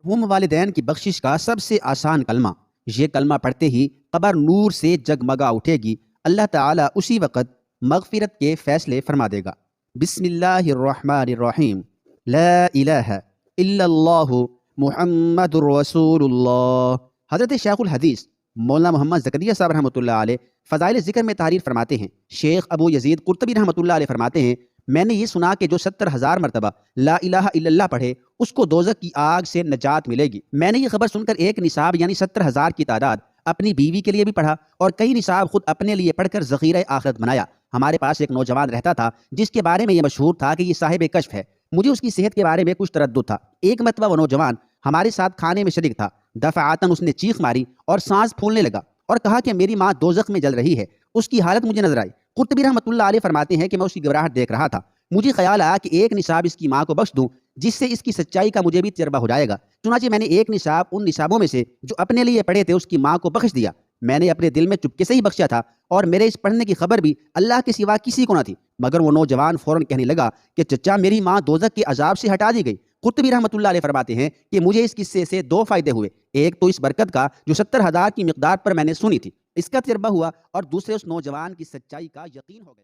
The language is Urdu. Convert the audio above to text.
مرحوم والدین کی بخشش کا سب سے آسان کلمہ، یہ کلمہ پڑھتے ہی قبر نور سے جگمگا اٹھے گی، اللہ تعالیٰ اسی وقت مغفرت کے فیصلے فرما دے گا۔ بسم اللہ الرحمن الرحیم، لا الہ الا اللہ محمد رسول اللہ۔ حضرت شیخ الحدیث مولانا محمد زکریا صاحب رحمۃ اللہ علیہ فضائل ذکر میں تحریر فرماتے ہیں، شیخ ابو یزید قرطبی رحمۃ اللہ علیہ فرماتے ہیں، میں نے یہ سنا کہ جو 70,000 مرتبہ لا الہ الا اللہ پڑھے اس کو دوزخ کی آگ سے نجات ملے گی۔ میں نے یہ خبر سن کر ایک نصاب یعنی 70,000 کی تعداد اپنی بیوی کے لیے بھی پڑھا اور کئی نصاب خود اپنے لیے پڑھ کر ذخیرہ آخرت بنایا۔ ہمارے پاس ایک نوجوان رہتا تھا جس کے بارے میں یہ مشہور تھا کہ یہ صاحب کشف ہے۔ مجھے اس کی صحت کے بارے میں کچھ تردد تھا۔ ایک مرتبہ وہ نوجوان ہمارے ساتھ کھانے میں شریک تھا، دفعاتاً اس نے چیخ ماری اور سانس پھولنے لگا اور کہا کہ میری ماں دوزخ میں جل رہی ہے۔ اس کی حالت مجھے نظر آئی۔ قرطبی رحمۃ اللہ علیہ فرماتے ہیں کہ میں اس کی گھبراہٹ دیکھ رہا تھا، مجھے خیال آیا کہ ایک نصاب اس کی ماں کو بخش دوں جس سے اس کی سچائی کا مجھے بھی تجربہ ہو جائے گا۔ چنانچہ میں نے ایک نصاب ان نصابوں میں سے جو اپنے لیے پڑھے تھے اس کی ماں کو بخش دیا۔ میں نے اپنے دل میں چپکے سے ہی بخشا تھا اور میرے اس پڑھنے کی خبر بھی اللہ کے سوا کسی کو نہ تھی، مگر وہ نوجوان فوراً کہنے لگا کہ چچا میری ماں دوزخ کے عذاب سے ہٹا دی گئی۔ قرطبی رحمۃ اللہ علیہ فرماتے ہیں کہ مجھے اس قصے سے دو فائدے ہوئے، ایک تو اس برکت کا جو 70,000 کی مقدار پر میں نے سنی تھی، اس کا تجربہ ہوا، اور دوسرے اس نوجوان کی سچائی کا یقین ہو گیا۔